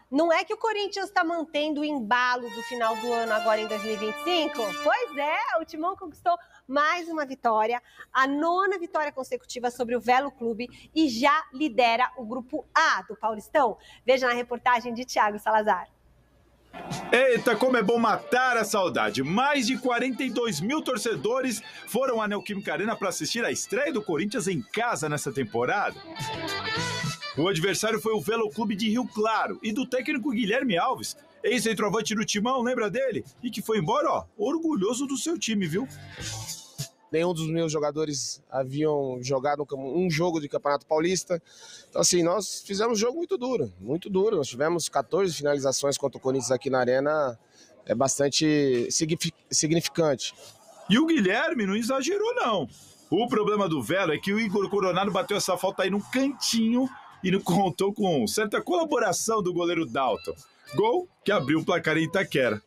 não é que o Corinthians está mantendo o embalo do final do ano agora em 2025? Pois é, o Timão conquistou mais uma vitória, a 9ª vitória consecutiva sobre o Velo Clube e já lidera o grupo A do Paulistão. Veja na reportagem de Thiago Salazar. Eita, como é bom matar a saudade. Mais de 42 mil torcedores foram à Neoquímica Arena para assistir a estreia do Corinthians em casa nessa temporada. O adversário foi o Velo Clube de Rio Claro e do técnico Guilherme Alves, ex-centroavante do Timão, lembra dele? E que foi embora, ó, orgulhoso do seu time, viu? Nenhum dos meus jogadores haviam jogado um jogo de Campeonato Paulista. Então, assim, nós fizemos um jogo muito duro, muito duro. Nós tivemos 14 finalizações contra o Corinthians aqui na Arena, é bastante significante. E o Guilherme não exagerou, não. O problema do Velo é que o Igor Coronado bateu essa falta aí no cantinho e não contou com certa colaboração do goleiro Dalton. Gol que abriu o placar em Itaquera.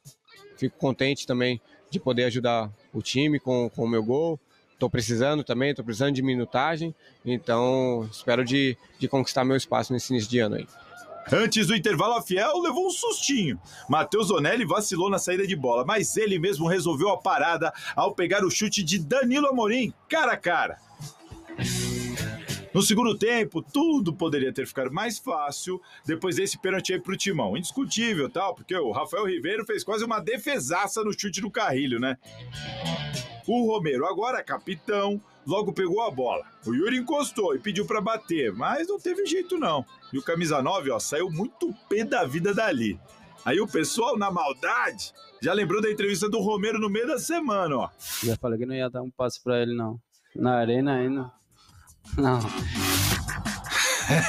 Fico contente também de poder ajudar o time com o meu gol. Estou precisando de minutagem, então espero de conquistar meu espaço nesse início de ano aí. Antes do intervalo, a Fiel levou um sustinho. Matheus Zonelli vacilou na saída de bola, mas ele mesmo resolveu a parada ao pegar o chute de Danilo Amorim, cara a cara. No segundo tempo, tudo poderia ter ficado mais fácil depois desse pênalti aí pro Timão. Indiscutível, tal, porque o Rafael Ribeiro fez quase uma defesaça no chute do Carrilho, né? O Romero, agora capitão, logo pegou a bola. O Yuri encostou e pediu pra bater, mas não teve jeito não. E o camisa 9, ó, saiu muito pé da vida dali. Aí o pessoal, na maldade, já lembrou da entrevista do Romero no meio da semana, ó. Já falei que não ia dar um passe pra ele, não. Na arena ainda. Não.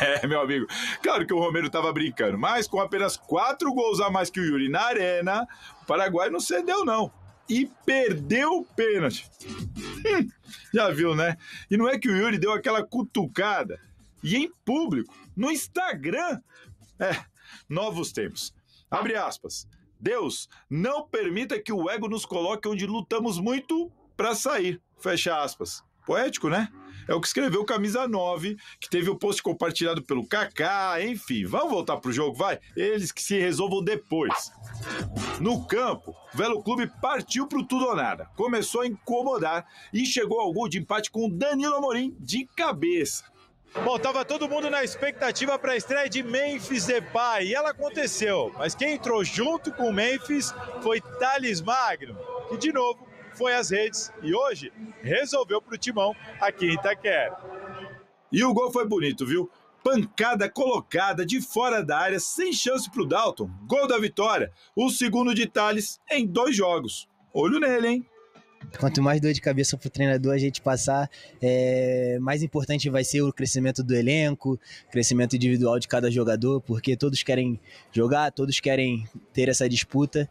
É, meu amigo, claro que o Romero tava brincando, mas com apenas 4 gols a mais que o Yuri na arena, o Paraguai não cedeu não. E perdeu o pênalti. Já viu, né? E não é que o Yuri deu aquela cutucada. E em público, no Instagram. Novos tempos. Abre aspas. Deus, não permita que o ego nos coloque onde lutamos muito pra sair. Fecha aspas. Poético, né? É o que escreveu o Camisa 9, que teve o post compartilhado pelo Kaká, enfim. Vamos voltar pro jogo, vai? Eles que se resolvam depois. No campo, o Velo Clube partiu pro tudo ou nada. Começou a incomodar e chegou ao gol de empate com o Danilo Amorim de cabeça. Bom, tava todo mundo na expectativa para a estreia de Memphis Depay e ela aconteceu. Mas quem entrou junto com o Memphis foi Thales Magno, que de novo foi às redes e hoje resolveu pro Timão aqui em Itaquera. E o gol foi bonito, viu? Pancada colocada de fora da área, sem chance pro Dalton. Gol da vitória, o segundo de Thales em 2 jogos. Olho nele, hein? Quanto mais dor de cabeça pro treinador a gente passar, mais importante vai ser o crescimento do elenco, crescimento individual de cada jogador, porque todos querem jogar, todos querem ter essa disputa.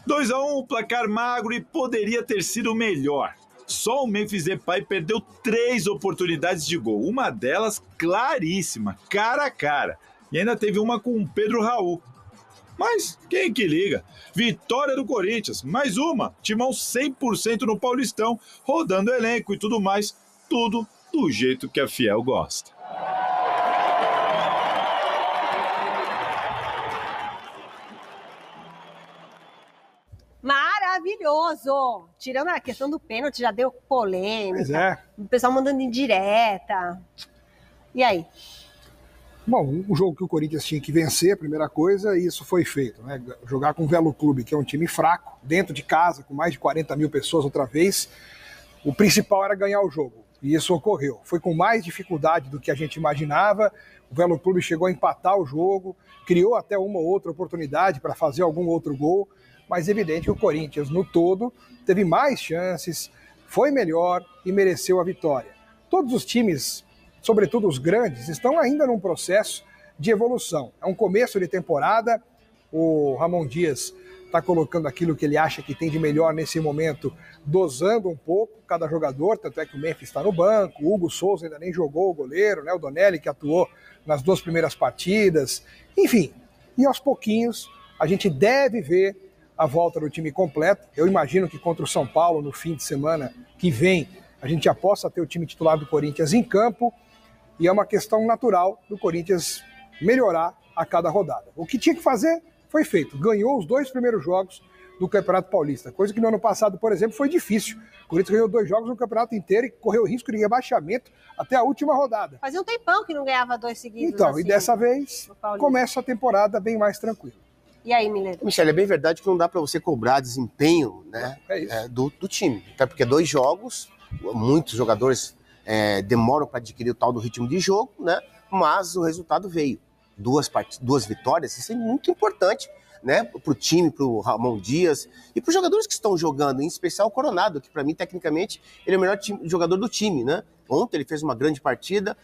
2-1, placar magro e poderia ter sido melhor. Só o Memphis Depay perdeu 3 oportunidades de gol, uma delas claríssima, cara a cara. E ainda teve uma com o Pedro Raul. Mas quem que liga? Vitória do Corinthians, mais uma. Timão 100% no Paulistão, rodando elenco e tudo mais. Tudo do jeito que a Fiel gosta. Maravilhoso! Tirando a questão do pênalti, já deu polêmica. Pois é. O pessoal mandando indireta. E aí? Bom, um jogo que o Corinthians tinha que vencer, a primeira coisa, e isso foi feito, né? Jogar com o Velo Clube, que é um time fraco, dentro de casa, com mais de 40 mil pessoas outra vez, o principal era ganhar o jogo, e isso ocorreu. Foi com mais dificuldade do que a gente imaginava, o Velo Clube chegou a empatar o jogo, criou até uma ou outra oportunidade para fazer algum outro gol, mas é evidente que o Corinthians, no todo, teve mais chances, foi melhor e mereceu a vitória. Todos os times, sobretudo os grandes, estão ainda num processo de evolução. É um começo de temporada, o Ramon Dias está colocando aquilo que ele acha que tem de melhor nesse momento, dosando um pouco cada jogador, tanto é que o Memphis está no banco, o Hugo Souza ainda nem jogou o goleiro, né? O Donelli que atuou nas 2 primeiras partidas, enfim. E aos pouquinhos a gente deve ver a volta do time completo. Eu imagino que contra o São Paulo, no fim de semana que vem, a gente já possa ter o time titular do Corinthians em campo, e é uma questão natural do Corinthians melhorar a cada rodada. O que tinha que fazer foi feito. Ganhou os 2 primeiros jogos do Campeonato Paulista, coisa que no ano passado, por exemplo, foi difícil. O Corinthians ganhou 2 jogos no campeonato inteiro e correu risco de rebaixamento até a última rodada. Fazia um tempão que não ganhava 2 seguidos. Então, assim, e dessa vez começa a temporada bem mais tranquila. E aí, Mileto? Michele, é bem verdade que não dá para você cobrar desempenho, né, do time. Até porque 2 jogos, muitos jogadores demoram para adquirir o tal do ritmo de jogo, né? Mas o resultado veio. 2 vitórias, isso é muito importante, né, para o time, para o Ramon Dias e para os jogadores que estão jogando, em especial o Coronado, que para mim, tecnicamente, ele é o melhor jogador do time, né? Ontem ele fez uma grande partida.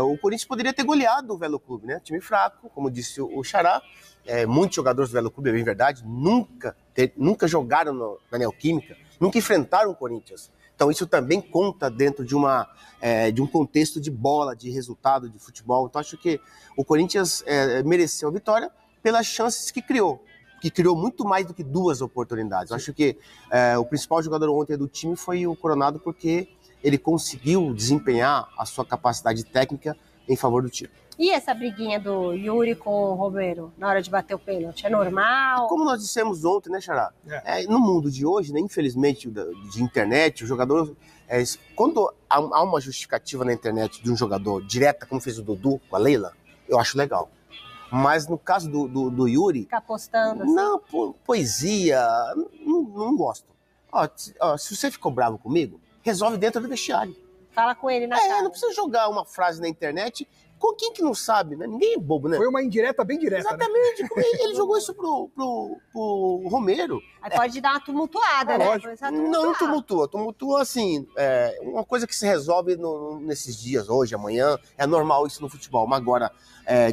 O Corinthians poderia ter goleado o Velo Clube, né? Time fraco, como disse o Xará. Muitos jogadores do Velo Clube, é bem verdade, nunca jogaram na Neoquímica, nunca enfrentaram o Corinthians. Então isso também conta dentro de um contexto de bola, de resultado, de futebol. Então acho que o Corinthians mereceu a vitória pelas chances que criou muito mais do que 2 oportunidades. Eu acho que o principal jogador ontem do time foi o Coronado, porque ele conseguiu desempenhar a sua capacidade técnica em favor do time. E essa briguinha do Yuri com o Romero na hora de bater o pênalti? É normal? Como nós dissemos ontem, né, Xará? No mundo de hoje, né, infelizmente, de internet, o jogador... quando há uma justificativa na internet de um jogador direta, como fez o Dudu com a Leila, eu acho legal. Mas no caso do Yuri... Ficar postando assim? Não, poesia, não gosto. Se você ficou bravo comigo, resolve dentro do vestiário. Fala com ele na cara. Não precisa jogar uma frase na internet com quem que não sabe, né? Ninguém é bobo, né? Foi uma indireta bem direta, exatamente, né? Ele jogou isso pro Romero. Aí pode dar uma tumultuada, né? Não tumultua assim, uma coisa que se resolve nesses dias, hoje, amanhã, é normal isso no futebol. Mas agora,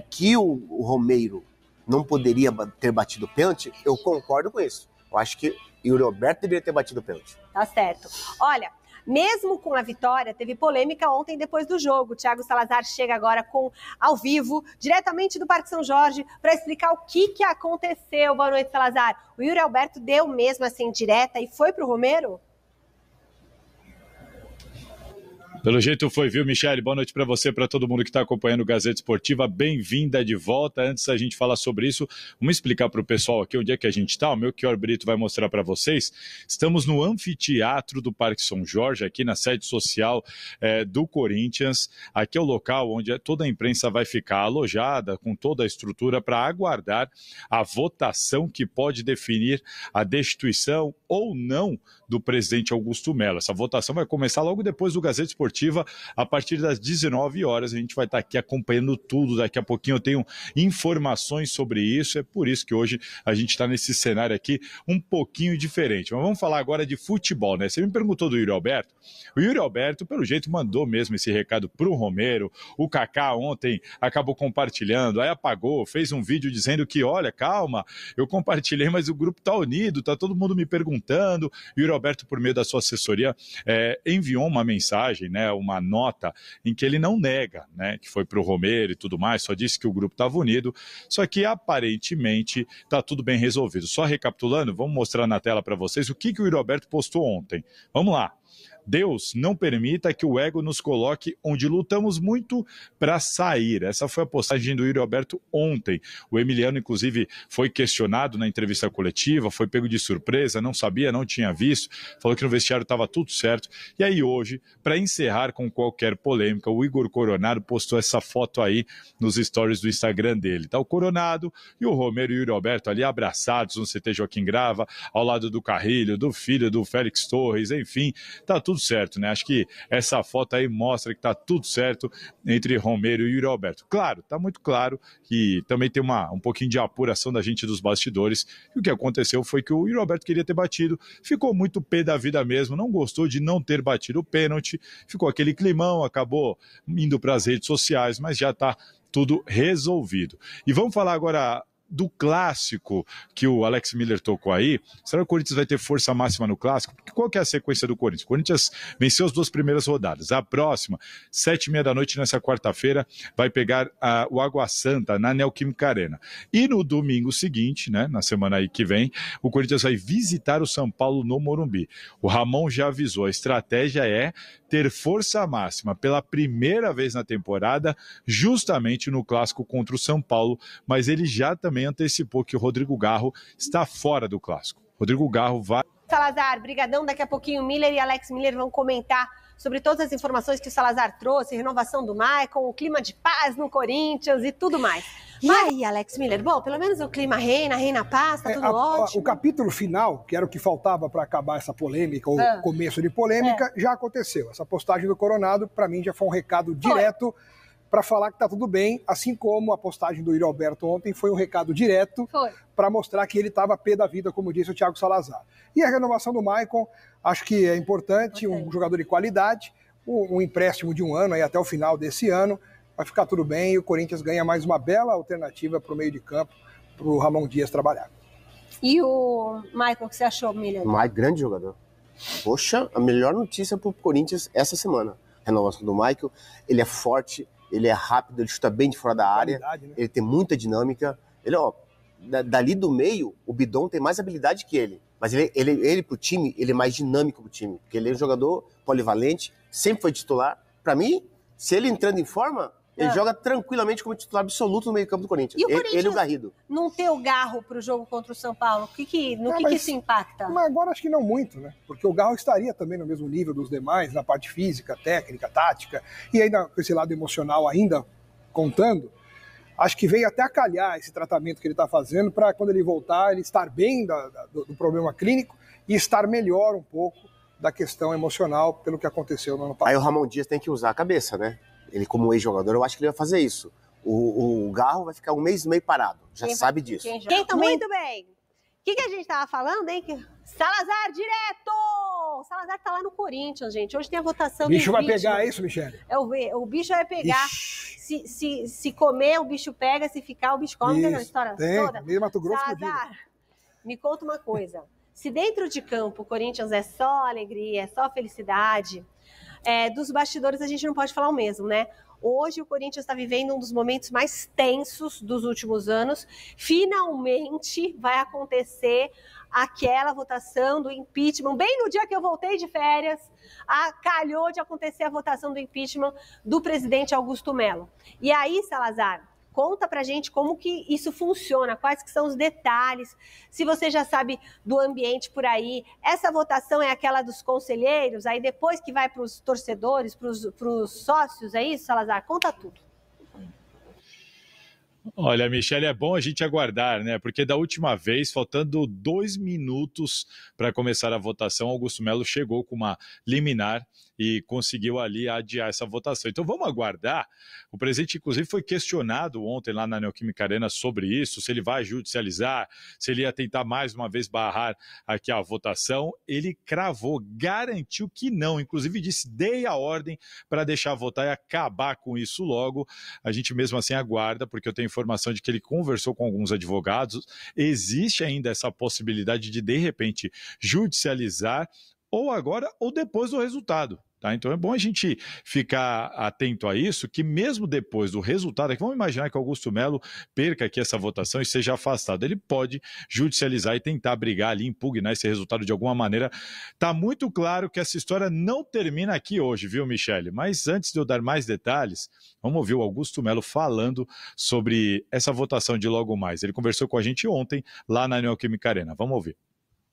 que o Romero não poderia ter batido o pênalti, eu concordo com isso. Eu acho que o Yuri Alberto deveria ter batido o pênalti. Tá certo. Olha, mesmo com a vitória, teve polêmica ontem depois do jogo. O Thiago Salazar chega agora ao vivo, diretamente do Parque São Jorge, para explicar o que aconteceu. Boa noite, Salazar. O Yuri Alberto deu mesmo assim direta e foi pro Romero? Pelo jeito foi, viu, Michele? Boa noite para você, para todo mundo que está acompanhando o Gazeta Esportiva. Bem-vinda de volta. Antes da gente falar sobre isso, vamos explicar para o pessoal aqui onde é que a gente está. O meu Melchior Brito vai mostrar para vocês. Estamos no anfiteatro do Parque São Jorge, aqui na sede social do Corinthians. Aqui é o local onde toda a imprensa vai ficar alojada, com toda a estrutura, para aguardar a votação que pode definir a destituição ou não do presidente Augusto Melo. Essa votação vai começar logo depois do Gazeta Esportiva, a partir das 19 horas. A gente vai estar aqui acompanhando tudo. Daqui a pouquinho eu tenho informações sobre isso. É por isso que hoje a gente está nesse cenário aqui um pouquinho diferente. Mas vamos falar agora de futebol, né? Você me perguntou do Yuri Alberto. O Yuri Alberto, pelo jeito, mandou mesmo esse recado para o Romero. O Kaká ontem acabou compartilhando, aí apagou, fez um vídeo dizendo que, olha, calma, eu compartilhei, mas o grupo está unido, está todo mundo me perguntando. O Yuri Alberto, por meio da sua assessoria, enviou uma mensagem, né, uma nota em que ele não nega, né, que foi para o Romero e tudo mais, só disse que o grupo estava unido, só que aparentemente está tudo bem resolvido. Só recapitulando, vamos mostrar na tela para vocês o que o Yuri Alberto postou ontem. Vamos lá. Deus não permita que o ego nos coloque onde lutamos muito para sair. Essa foi a postagem do Yuri Alberto ontem. O Emiliano, inclusive, foi questionado na entrevista coletiva, foi pego de surpresa, não sabia, não tinha visto, falou que no vestiário estava tudo certo. E aí hoje, para encerrar com qualquer polêmica, o Igor Coronado postou essa foto aí nos stories do Instagram dele. Tá o Coronado e o Romero e o Yuri Alberto ali abraçados no CT Joaquim Grava, ao lado do Carrilho, do filho do Félix Torres, enfim, tá tudo certo, né? Acho que essa foto aí mostra que tá tudo certo entre Romero e Yuri Alberto. Claro, tá muito claro que também tem um pouquinho de apuração da gente dos bastidores. E o que aconteceu foi que o Yuri Alberto queria ter batido, ficou muito pé da vida mesmo, não gostou de não ter batido o pênalti, ficou aquele climão, acabou indo para as redes sociais, mas já tá tudo resolvido. E vamos falar agora do clássico que o Alex Miller tocou aí, será que o Corinthians vai ter força máxima no clássico? Porque qual que é a sequência do Corinthians? O Corinthians venceu as 2 primeiras rodadas. A próxima, 7h30 da noite, nessa quarta-feira, vai pegar o Água Santa na Neoquímica Arena. E no domingo seguinte, né, na semana aí que vem, o Corinthians vai visitar o São Paulo no Morumbi. O Ramon já avisou, a estratégia é ter força máxima pela primeira vez na temporada, justamente no clássico contra o São Paulo, mas ele já também antecipou que o Rodrigo Garro está fora do clássico. Rodrigo Garro vai... Salazar, brigadão, daqui a pouquinho Miller e Alex Miller vão comentar sobre todas as informações que o Salazar trouxe, renovação do Maicon, o clima de paz no Corinthians e tudo mais. E aí, Alex Miller? Bom, pelo menos o clima reina paz, tá tudo ótimo. O capítulo final, que era o que faltava para acabar essa polêmica, ou começo de polêmica, já aconteceu. Essa postagem do Coronado, para mim, já foi um recado direto para falar que tá tudo bem, assim como a postagem do Yuri Alberto ontem foi um recado direto para mostrar que ele estava pé da vida, como disse o Thiago Salazar. E a renovação do Maicon, acho que é importante, um jogador de qualidade, um empréstimo de 1 ano aí até o final desse ano, vai ficar tudo bem e o Corinthians ganha mais uma bela alternativa para o meio de campo, para o Ramon Dias trabalhar. E o Maicon, o que você achou, Miller? Grande jogador. Poxa, a melhor notícia para o Corinthians essa semana. Renovação do Maicon, ele é forte, ele é rápido, ele chuta bem de fora da área, né? Ele tem muita dinâmica. Ele, dali do meio, o Bidon tem mais habilidade que ele. Mas ele pro time, ele é mais dinâmico pro time. Porque ele é um jogador polivalente, sempre foi titular. Para mim, se ele entrando em forma, ele joga tranquilamente como titular absoluto no meio campo do Corinthians. E o Corinthians ele e o Garrido. Não ter o Garro pro jogo contra o São Paulo, no que isso impacta? Mas agora acho que não muito, né? Porque o Garro estaria também no mesmo nível dos demais, na parte física, técnica, tática, e ainda com esse lado emocional ainda contando. Acho que veio até a calhar esse tratamento que ele está fazendo para quando ele voltar, ele estar bem do problema clínico e estar melhor um pouco da questão emocional pelo que aconteceu no ano passado. Aí o Ramon Dias tem que usar a cabeça, né? Ele como ex-jogador, eu acho que ele vai fazer isso. O Garro vai ficar 1 mês e meio parado, já sabe disso. Muito bem. O que a gente estava falando, hein? Salazar direto! O Salazar tá lá no Corinthians, gente. Hoje tem a votação do bicho vai pegar isso, Michele? O bicho vai pegar. Se comer, o bicho pega. Se ficar, o bicho come. Tem a história toda. Meio Mato Grosso. Salazar, me conta uma coisa. Se dentro de campo o Corinthians é só alegria, é só felicidade, dos bastidores a gente não pode falar o mesmo, né? Hoje o Corinthians está vivendo um dos momentos mais tensos dos últimos anos. Finalmente vai acontecer aquela votação do impeachment. Bem no dia que eu voltei de férias, calhou de acontecer a votação do impeachment do presidente Augusto Melo. E aí, Salazar, conta pra gente como que isso funciona, quais que são os detalhes, se você já sabe do ambiente por aí. Essa votação é aquela dos conselheiros, aí depois que vai para os torcedores, para os sócios, é isso, Salazar? Conta tudo. Olha, Michele, é bom a gente aguardar, né? Porque da última vez, faltando 2 minutos para começar a votação, Augusto Melo chegou com uma liminar e conseguiu ali adiar essa votação. Então vamos aguardar. O presidente, inclusive, foi questionado ontem lá na Neoquímica Arena sobre isso, se ele vai judicializar, se ele ia tentar mais uma vez barrar aqui a votação. Ele cravou, garantiu que não. Inclusive disse, dei a ordem para deixar votar e acabar com isso logo. A gente mesmo assim aguarda, porque eu tenho informação de que ele conversou com alguns advogados. Existe ainda essa possibilidade de repente, judicializar ou agora ou depois do resultado. Tá? Então é bom a gente ficar atento a isso, que mesmo depois do resultado, vamos imaginar que Augusto Melo perca aqui essa votação e seja afastado, ele pode judicializar e tentar brigar ali, impugnar esse resultado de alguma maneira. Tá muito claro que essa história não termina aqui hoje, viu, Michele? Mas antes de eu dar mais detalhes, vamos ouvir o Augusto Melo falando sobre essa votação de logo mais. Ele conversou com a gente ontem lá na Neoquímica Arena. Vamos ouvir.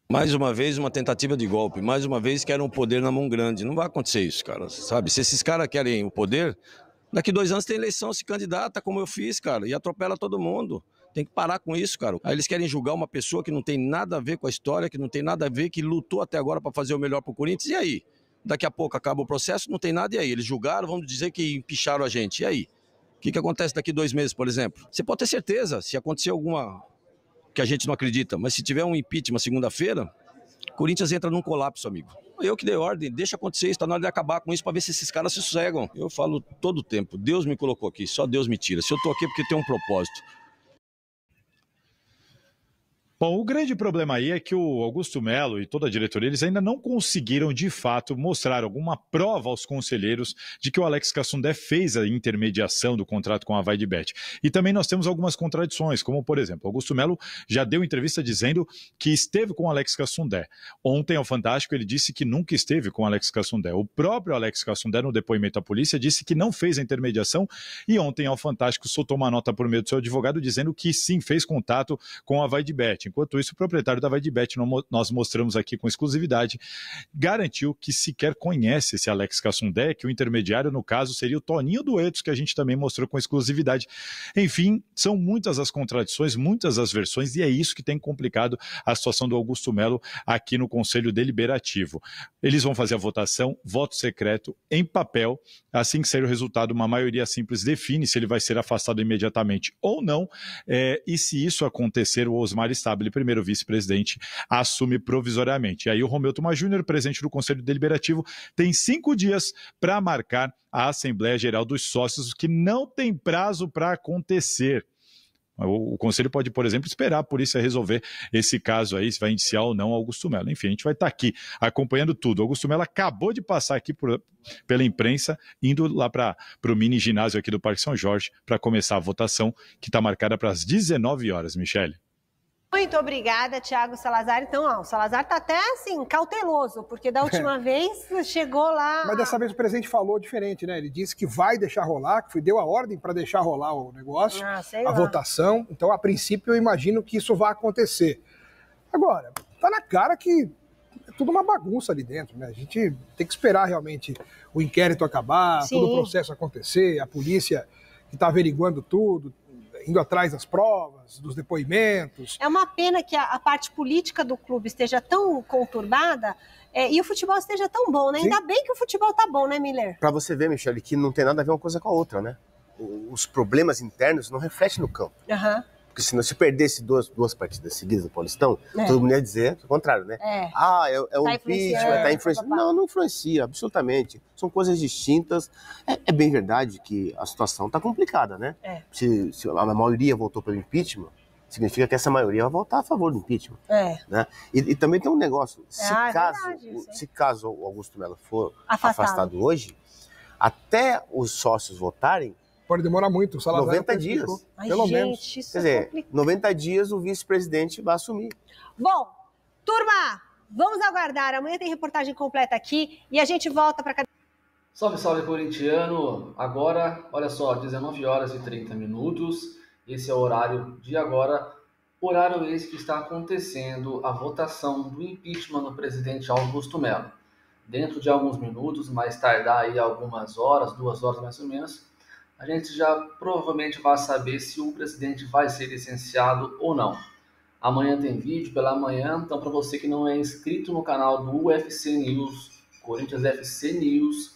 Mais uma vez, uma tentativa de golpe. Mais uma vez, querem um poder na mão grande. Não vai acontecer isso, cara. Sabe? Se esses caras querem o poder, daqui 2 anos tem eleição, se candidata, como eu fiz, cara, e atropela todo mundo. Tem que parar com isso, cara. Aí eles querem julgar uma pessoa que não tem nada a ver com a história, que não tem nada a ver, que lutou até agora para fazer o melhor pro Corinthians. E aí? Daqui a pouco acaba o processo, não tem nada, e aí? Eles julgaram, vamos dizer que empicharam a gente. E aí? O que acontece daqui 2 meses, por exemplo? Você pode ter certeza, se acontecer alguma que a gente não acredita, mas se tiver um impeachment segunda-feira, o Corinthians entra num colapso, amigo. Eu que dei ordem, deixa acontecer isso, tá na hora de acabar com isso para ver se esses caras se sossegam. Eu falo todo o tempo, Deus me colocou aqui, só Deus me tira. Se eu tô aqui é porque tem um propósito. Bom, o grande problema aí é que o Augusto Melo e toda a diretoria, eles ainda não conseguiram, de fato, mostrar alguma prova aos conselheiros de que o Alex Cassundé fez a intermediação do contrato com a VaiDeBet. E também nós temos algumas contradições, como, por exemplo, Augusto Melo já deu entrevista dizendo que esteve com o Alex Cassundé. Ontem, ao Fantástico, ele disse que nunca esteve com o Alex Cassundé. O próprio Alex Cassundé, no depoimento à polícia, disse que não fez a intermediação e ontem, ao Fantástico, soltou uma nota por meio do seu advogado dizendo que sim, fez contato com a VaiDeBet. Enquanto isso, o proprietário da VaiDeBet, nós mostramos aqui com exclusividade, garantiu que sequer conhece esse Alex Cassundé, que o intermediário, no caso, seria o Toninho Duetos, que a gente também mostrou com exclusividade. Enfim, são muitas as contradições, muitas as versões, e é isso que tem complicado a situação do Augusto Melo aqui no Conselho Deliberativo. Eles vão fazer a votação, voto secreto, em papel, assim que sair o resultado, uma maioria simples define se ele vai ser afastado imediatamente ou não, e se isso acontecer, o Osmar Stabile, primeiro vice-presidente, assume provisoriamente. E aí o Romeu Thomaz Júnior, presidente do Conselho Deliberativo, tem 5 dias para marcar a Assembleia Geral dos Sócios, que não tem prazo para acontecer. O Conselho pode, por exemplo, esperar a polícia resolver esse caso aí, se vai indiciar ou não Augusto Melo. Enfim, a gente vai estar aqui acompanhando tudo. Augusto Melo acabou de passar aqui pela imprensa, indo lá para o mini ginásio aqui do Parque São Jorge para começar a votação, que está marcada para as 19 horas, Michele. Muito obrigada, Thiago Salazar. Então, o Salazar está até assim, cauteloso, porque da última vez chegou lá... Mas dessa vez o presidente falou diferente, né? Ele disse que vai deixar rolar, que deu a ordem para deixar rolar o negócio, a votação. Então, a princípio, eu imagino que isso vai acontecer. Agora, tá na cara que é tudo uma bagunça ali dentro, né? A gente tem que esperar realmente o inquérito acabar, todo o processo acontecer, a polícia que está averiguando tudo, indo atrás das provas, dos depoimentos. É uma pena que a parte política do clube esteja tão conturbada e o futebol esteja tão bom, né? Sim. Ainda bem que o futebol tá bom, né, Miller? Para você ver, Michele, que não tem nada a ver uma coisa com a outra, né? Os problemas internos não refletem no campo. Porque se perdesse duas partidas seguidas do Paulistão, todo mundo ia dizer o contrário, né? É um impeachment, tá influenciando. Não influencia, absolutamente. São coisas distintas. É bem verdade que a situação tá complicada, né? Se a maioria votou pelo impeachment, significa que essa maioria vai votar a favor do impeachment. Né? E também tem um negócio. Se caso o Augusto Melo for afastado hoje, até os sócios votarem, pode demorar muito, o Salazar 90 dias. Pelo menos. Quer dizer, 90 dias o vice-presidente vai assumir. Bom, turma, vamos aguardar. Amanhã tem reportagem completa aqui e a gente volta para cá. Salve, salve, corintiano. Agora, olha só, 19 horas e 30 minutos. Esse é o horário de agora. Horário esse que está acontecendo a votação do impeachment do presidente Augusto Melo. Dentro de alguns minutos, mais tardar aí algumas horas, 2 horas mais ou menos, a gente já provavelmente vai saber se o presidente vai ser licenciado ou não. Amanhã tem vídeo pela manhã, então para você que não é inscrito no canal do UFC News, Corinthians FC News,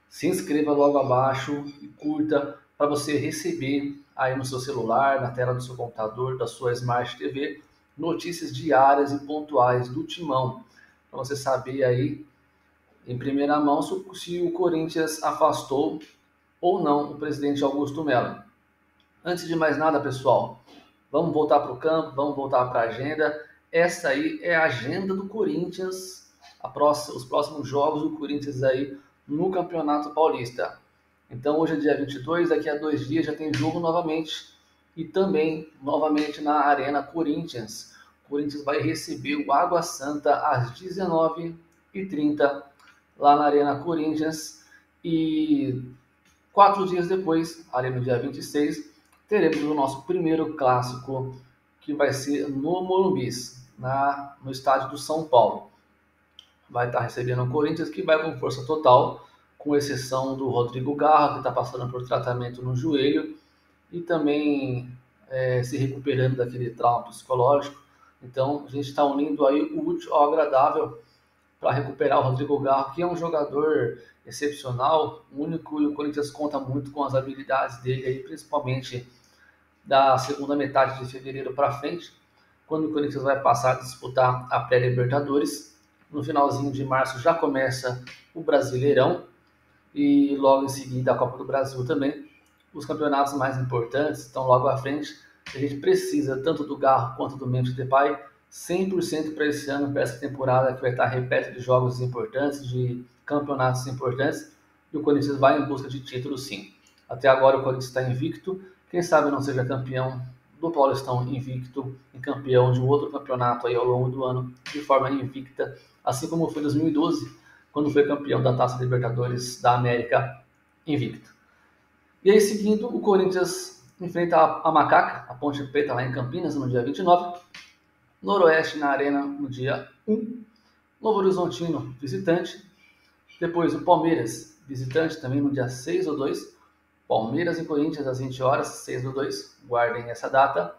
se inscreva logo abaixo e curta para você receber aí no seu celular, na tela do seu computador, da sua Smart TV, notícias diárias e pontuais do Timão, para você saber aí em primeira mão se o Corinthians afastou ou não o presidente Augusto Melo. Antes de mais nada, pessoal, vamos voltar para o campo, vamos voltar para a agenda. Essa aí é a agenda do Corinthians, os próximos jogos do Corinthians aí no Campeonato Paulista. Então hoje é dia 22, daqui a 2 dias já tem jogo novamente e também novamente na Arena Corinthians. O Corinthians vai receber o Água Santa às 19h30 lá na Arena Corinthians e 4 dias depois, ali no dia 26, teremos o nosso primeiro clássico, que vai ser no Morumbi, no estádio do São Paulo. Vai estar recebendo o Corinthians, que vai com força total, com exceção do Rodrigo Garra, que está passando por tratamento no joelho, e também se recuperando daquele trauma psicológico. Então, a gente está unindo aí o útil ao agradável para recuperar o Rodrigo Garra, que é um jogador excepcional, único, e o Corinthians conta muito com as habilidades dele, aí, principalmente da segunda metade de fevereiro para frente, quando o Corinthians vai passar a disputar a pré-Libertadores. No finalzinho de março já começa o Brasileirão e logo em seguida a Copa do Brasil também. Os campeonatos mais importantes estão logo à frente. A gente precisa tanto do Garro quanto do Memphis Depay 100% para esse ano, para essa temporada que vai estar repleta de jogos importantes, de campeonatos importantes, e o Corinthians vai em busca de título, sim. Até agora o Corinthians está invicto, quem sabe não seja campeão do Paulistão invicto e campeão de um outro campeonato aí ao longo do ano de forma invicta, assim como foi em 2012, quando foi campeão da Taça Libertadores da América invicto. E aí, seguindo, o Corinthians enfrenta a Macaca, a Ponte Preta, lá em Campinas, no dia 29, Noroeste na Arena no dia 1, Novo Horizontino, visitante, depois o Palmeiras, visitante, também no dia 6/2, Palmeiras e Corinthians às 20 horas, 6/2, guardem essa data.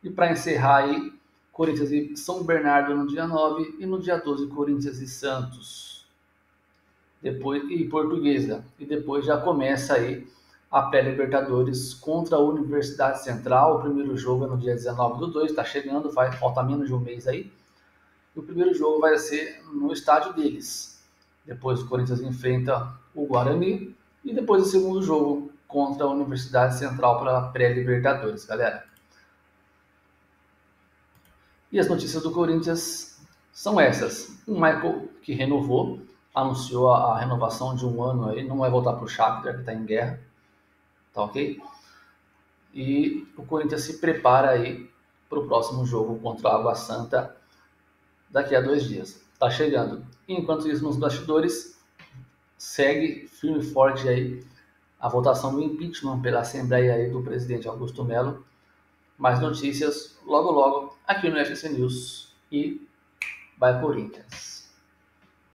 E para encerrar aí, Corinthians e São Bernardo no dia 9 e no dia 12, Corinthians e Santos. Depois, e Portuguesa. E depois já começa aí a pré-Libertadores contra a Universidade Central. O primeiro jogo é no dia 19/2, está chegando, falta menos de um mês aí. E o primeiro jogo vai ser no estádio deles. Depois o Corinthians enfrenta o Guarani e depois o segundo jogo contra a Universidade Central para a pré-Libertadores, galera. E as notícias do Corinthians são essas. O Michael, que renovou, anunciou a renovação de 1 ano aí, não vai voltar para o Shakhtar, que está em guerra, tá ok? E o Corinthians se prepara aí para o próximo jogo contra a Água Santa daqui a 2 dias. Tá chegando. Enquanto isso, nos bastidores, segue firme e forte aí a votação do impeachment pela Assembleia aí do presidente Augusto Melo. Mais notícias logo logo aqui no FS News e vai Corinthians.